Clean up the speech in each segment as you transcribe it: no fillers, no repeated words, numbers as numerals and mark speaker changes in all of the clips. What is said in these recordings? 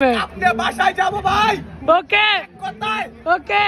Speaker 1: আপনি বাসায় যাবো ভাই।
Speaker 2: ওকে
Speaker 1: কোথায়?
Speaker 2: ওকে।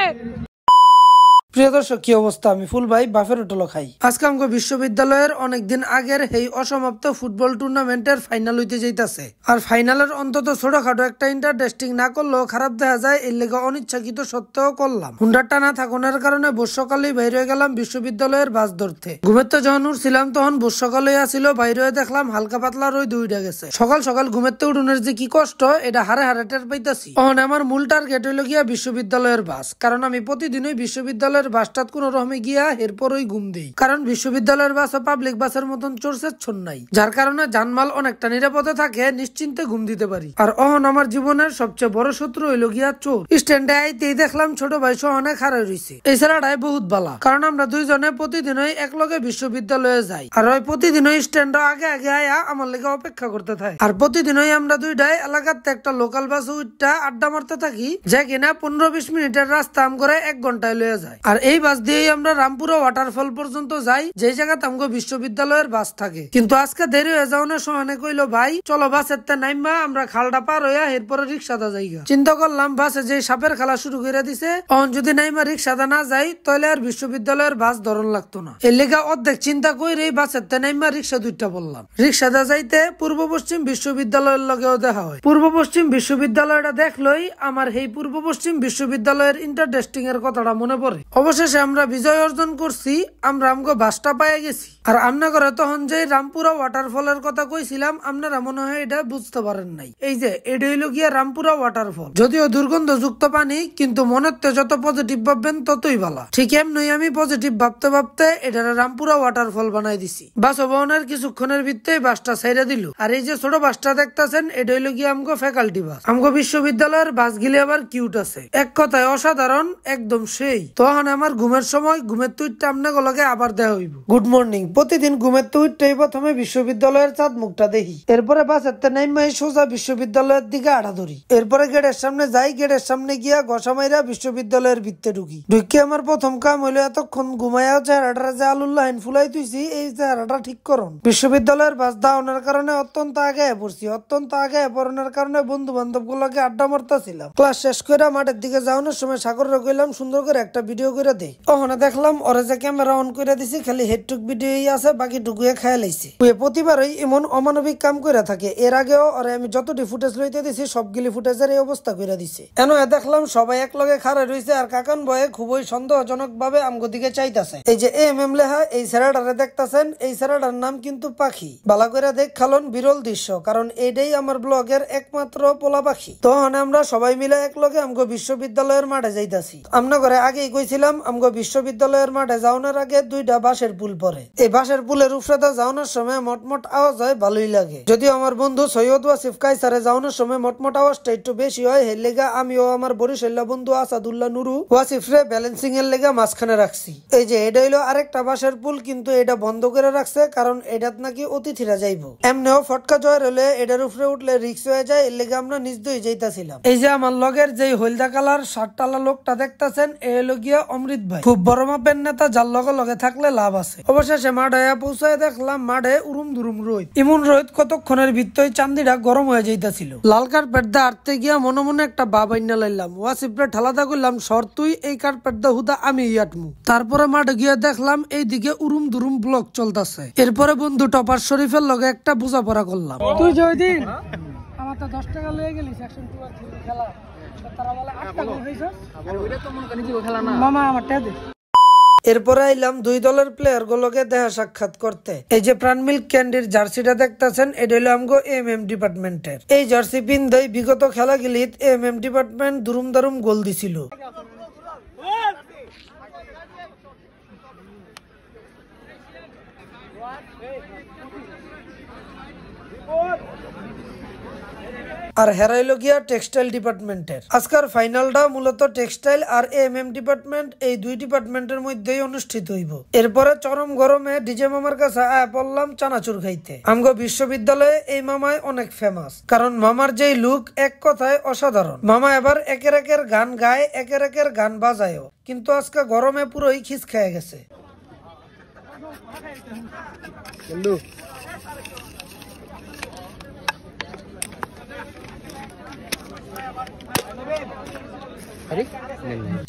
Speaker 3: প্রিয় দর্শক, কি অবস্থা? আমি ফুল ভাই বাফের হোটেল খাই। আজকে আমাকে বিশ্ববিদ্যালয়ের অনেকদিন আগের এই অসমাপ্ত ফুটবল টুর্নামেন্টের ফাইনাল হইতে যাইতাছে। আর ফাইনালের অন্তত ছোটখাটো একটা ইন্টারেস্টিং না করলেও খারাপ দেখা যায়, এর লেগে অনিচ্ছাকৃত সত্ত্বেও করলাম। হুন্ডারটা না থাকার কারণে বর্ষকালেই বাইরে হয়ে গেলাম বিশ্ববিদ্যালয়ের বাস ধরতে। ঘুমের তো যখন উঠছিলাম তখন বর্ষকালে আসিল, বাইরে হয়ে দেখলাম হালকা পাতলা রোদ উঠে গেছে। সকাল সকাল ঘুমের তো উঠুনের যে কি কষ্ট, এটা হারে হারে টের পাইতাছি। তখন আমার মূল টার্গেট হইল গিয়া বিশ্ববিদ্যালয়ের বাস, কারণ আমি প্রতিদিনই বিশ্ববিদ্যালয়ের বাসটাত কোন রকমে গিয়া এরপরই ঘুম দেই, কারণ বিশ্ববিদ্যালয়ের বাস ও পাবলিক বাসের মতন চোরসেচ্ছন নাই, যার কারণে জানমাল অনেকটা নিরাপদে থাকে, নিশ্চিন্তে ঘুম দিতে পারি। আর অহন আমার জীবনের সবচেয়ে বড় শত্রু হইল গিয়া চোর। স্ট্যান্ডে আইতেই দেখলাম ছোট ভাই সহ অনেক হারাই রয়েছে। এই ছেলেটাই বহুত বালা, কারণ আমরা দুইজনে প্রতিদিনই একলগে বিশ্ববিদ্যালয়ে যাই। আর ওই প্রতিদিনই স্ট্যান্ড আগে আগে আয়া আমার লেগে অপেক্ষা করতে থাকে। আর প্রতিদিনই আমরা দুইটাই এলাকাতে একটা লোকাল বাস উঠটা আড্ডা মারতে থাকি, যে কিনা 15-20 মিনিটের রাস্তা আম করে 1 ঘন্টায় লয়ে যায়। আর এই বাস দিয়েই আমরা রামপুরা ওয়াটারফল পর্যন্ত যাই, যে জায়গাতে আমগো বিশ্ববিদ্যালয়ের বাস থাকে। কিন্তু আজকে দেরি হয়ে যাওয়ার সময় কইলো, ভাই চলো বাসের তে নাইমা আমরা খালটা পার হইয়া এরপরে রিক্সাটা যাইগা। চিন্তা করলাম বাসে যে সাপের খেলা শুরু করে দিছে, অন যদি নাইমা রিক্সাটা না যাই তাহলে আর বিশ্ববিদ্যালয়ের বাস ধরন লাগতো না। এর লেগা অর্ধেক চিন্তা কইরে বাসের তে নাইমা রিক্সা দুইটা বললাম। রিক্সাটা যাইতে পূর্ব পশ্চিম বিশ্ববিদ্যালয়ের লগেও দেখা হয়। পূর্ব পশ্চিম বিশ্ববিদ্যালয়টা দেখলই আমার এই পূর্ব পশ্চিম বিশ্ববিদ্যালয়ের ইন্টারেস্টিং এর কথাটা মনে পড়ে। অবশেষে আমরা বিজয় অর্জন করছি, আমরা আমগো বাসটা পাইয়া গেছি। আর আমনা করে তখন যে রামপুরা ওয়াটারফলের কথা কইছিলাম, আপনারা মনে হয় এটা বুঝতে পারেন নাই। এই যে এটা হইল গিয়া রামপুরা ওয়াটারফল, যদিও দুর্গন্ধযুক্ত পানি, কিন্তু মনের তে যত পজিটিভ ভাববেন ততই ভালো। ঠিক এমনি আমি পজিটিভ ভাবতে ভাবতে এটা রামপুরা ওয়াটারফল বানাই দিছি। বাস ভবনের কিছুক্ষণের ভিতরে বাসটা ছাইরা দিল। আর এই যে ছোট বাসটা দেখতেছেন, এটা হইল গিয়া আমগো ফ্যাকাল্টি বাস। আমগো বিশ্ববিদ্যালয়ের বাস গিলে আবার কিউট আছে, এক কথায় অসাধারণ, একদম সেই। তখন আমার ঘুমের সময় ঘুমের তুইটা আপনাকে আবার দেওয়া হইব। Good morning. প্রতিদিন ঘুমের তুইটাই প্রথমে বিশ্ববিদ্যালয়ের চাঁদ মুখটা দেখি, এরপরে বাসের নাইমাই সোজা বিশ্ববিদ্যালয়ের দিকে আড়া ধরি। এরপরে গেটের সামনে যাই, গেটের সামনে গিয়া গসা মাইরা বিশ্ববিদ্যালয়ের ভিতরে ঢুকি। ঢুকি আমার প্রথম কাম হইলো এতক্ষণ ঘুমাইয়া চেহারাটা যে আলুল্লাহিন ফুলাই তুইছি, এই চেহারাটা ঠিক করুন। বিশ্ববিদ্যালয়ের বাস দাওয়ানোর কারণে অত্যন্ত আগে পড়ছি। অত্যন্ত আগে পড়ানোর কারণে বন্ধু বান্ধব গুলোকে আড্ডা মারতেছিলাম। ক্লাস শেষ করে মাঠের দিকে যাওয়ানোর সময় সাগরে কইলাম সুন্দর করে একটা ভিডিও করে দেই। ওখানে দেখলাম ওরা যে ক্যামেরা অন করে দিছি, খালি হেডটুক ভিডিও আছে, বাকি টুকুয়ে খেয়ে লাইছে। প্রতিবারই এমন অমানবিক কাম করে থাকে। এর আগেও ওরা আমি যতটি ফুটেজ লইতে দিছি সবগুলি ফুটেজের এই অবস্থা করে দিছে। এনো দেখলাম সবাই এক লগে খাড়া রইছে, আর কাকান ভয়ে খুবই সন্দেহজনক ভাবে আমগো দিকে চাইতাছে। এই যে এম লেহা এই ছেলেটারে দেখতাছেন, এই ছেলেটার নাম কিন্তু পাখি। বালা করে দেখ খালন বিরল দৃশ্য, কারণ এইটাই আমার ব্লগের একমাত্র পোলা পাখি। তখন আমরা সবাই মিলে এক লগে আমগো বিশ্ববিদ্যালয়ের মাঠে যাইতাছি। আমরা ঘরে আগেই কইছিলাম আমগো বিশ্ববিদ্যালয়ের মাঠে যাওয়ার আগে 2টা বাঁশের পুল পরে। এই বাঁশের পুলের উপরে যাওয়ানোর সময় মটমট আওয়াজ হয়, ভালোই লাগে। যদিও আমার বন্ধু সৈয়দ ওয়াসিফ কাইসারে যাওয়ানোর সময় মটমট আওয়াজটা একটু বেশি হয়, এর লেগা আমিও আমার বরিশাল্লা বন্ধু আসাদুল্লাহ নুরু ওয়াসিফরে ব্যালেন্সিং এর লেগা মাঝখানে রাখছি। এই যে এটা হইলো আরেকটা বাঁশের পুল, কিন্তু এটা বন্ধ করে রাখছে, কারণ এটাত নাকি অতিথিরা যাইবো। এমনিও ফটকা জয়ের হলে এটার উপরে উঠলে রিক্স হয়ে যায়, এর লেগে আমরা নিজ দই যাইতাছিলাম। এই যে আমার লগের যে হলদা কালার শার্টটালা লোকটা দেখতাছেন, এ হলো গিয়া অমৃত ভাই, খুব বড় মাপের নেতা, যার লগে লগে থাকলে লাভ আছে। অবশেষে মাঠে পৌঁছায় দেখলাম মাঠে উরুম দুরুম রোদ। ইমন রোদ কতক্ষণের ভিতরে চান্দিটা গরম হয়ে যাইতাছিল। লাল কার্পেট দা আটতে গিয়া মনে মনে একটা বাবাইনা লাইলাম। ওয়াসিফরে ঠালাদা করলাম, সর তুই এই কার্পেট দা হুদা আমি ইয়াটমু। তারপরে মাঠে গিয়া দেখলাম এইদিকে উরুম দুরুম ব্লক চলতেছে। এরপরে বন্ধু টপার শরীফের লগে একটা বোঝাপড়া করলাম।
Speaker 2: তুই জয়দিন আমার তো 10 টাকা লয়ে গেলি সেকশন 2 আর 3 খেলা, তারা বলে 8 টাকা হইছে। আর ওইটা তো মন কানি খেলা না মামা, আমার টাকা দে।
Speaker 3: এরপরে আইলাম 2 দলের প্লেয়ার গুলোকে দেখা সাক্ষাৎ করতে। এই যে প্রাণ মিল্ক ক্যান্ডির জার্সিটা দেখতেছেন, এটা হলো আমগো এমএম ডিপার্টমেন্টের। এই জার্সি পিনদেই বিগত খেলাগুলিত এমএম ডিপার্টমেন্ট দুরুম দারুম গোল দিছিল। আর হেরাইলো গিয়া টেক্সটাইল ডিপার্টমেন্টের। আজকের ফাইনালটা মূলত টেক্সটাইল আর এমএম ডিপার্টমেন্ট, এই 2 ডিপার্টমেন্টের মধ্যেই অনুষ্ঠিত হইব। এরপরে চরম গরমে ডিজে মামার কাছে আয়া পড়লাম চানাচুর খাইতে। আমগো বিশ্ববিদ্যালয়ে এই মামায় অনেক ফেমাস, কারণ মামার যেই লুক এক কথায় অসাধারণ। মামা এবার একের একের গান গায়, একের একের গান বাজায়ও, কিন্তু আজকে গরমে পুরোই খিস খেয়ে গেছে।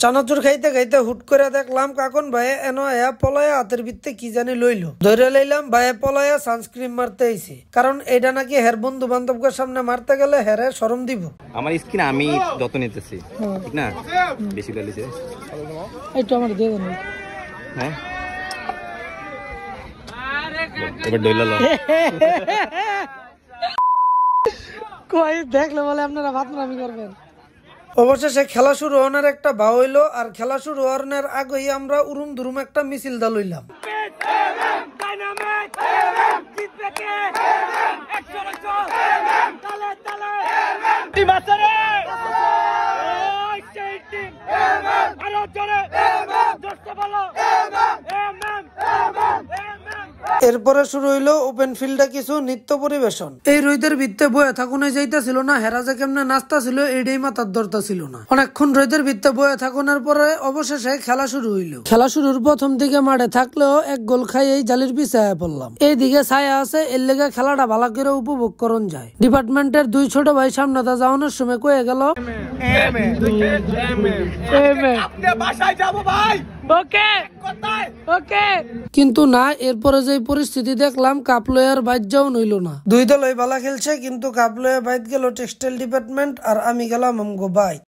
Speaker 3: চানাচুর খাইতে খাইতে হুট করে দেখলাম কাকন ভাই এনো পলায়া হাতের ভিত্তে কি জানি লইলো, ধরে লইলাম ভাইয়ে পলায়া সানস্ক্রিন মারতে আইছে, কারণ এটা নাকি হের বন্ধু বান্ধবদের সামনে মারতে গেলে হেরে শরম দিব।
Speaker 4: আমার স্কিন আমি যত নিতেছি ঠিক না, বেশি গালিছে
Speaker 2: একটু আমার দিয়ে দেন।
Speaker 4: হ্যাঁ এবার ডইলা লো
Speaker 2: কই দেখলে বলে আপনারা ভাতরামি করবেন।
Speaker 3: অবশেষে খেলা শুরু হওয়ার একটা ভাও হইলো, আর খেলা শুরু হওয়ার আগেই আমরা উরুম দুরুম একটা মিছিল দা লইলাম। এরপরে শুরু হইলো ওপেন ফিল্ডে কিছু নৃত্য পরিবেশন। এই রোদের ভিত্তে বয়ে থাকুনে যাইতাছিল না, হেরা যে কেমনে নাচতা ছিল এইটাই মাথার দরতা ছিল না। অনেকক্ষণ রোদের ভিত্তে বয়ে থাকুনের পরে অবশেষে খেলা শুরু হইলো। খেলা শুরুর প্রথম দিকে মাঠে থাকলেও এক গোল খাই এই জালির পিছায় পড়লাম। এইদিকে ছায়া আছে, এর লেগে খেলাটা ভালো করে উপভোগ করন যায়। ডিপার্টমেন্টের দুই ছোট ভাই সামনেটা যাওয়ানোর সময় কয়ে গেল
Speaker 1: বাসায় যাবো ভাই।
Speaker 2: ওকে ওকে,
Speaker 3: কিন্তু না, এরপরে যে পরিস্থিতি দেখলাম কাপ লয়ার বাইট যাও নইল না। দুই দলই ভালো খেলছে, কিন্তু কাপ লয়ে বাইট গেল টেক্সটাইল ডিপার্টমেন্ট আর আমি গেলাম আমগো বাইট।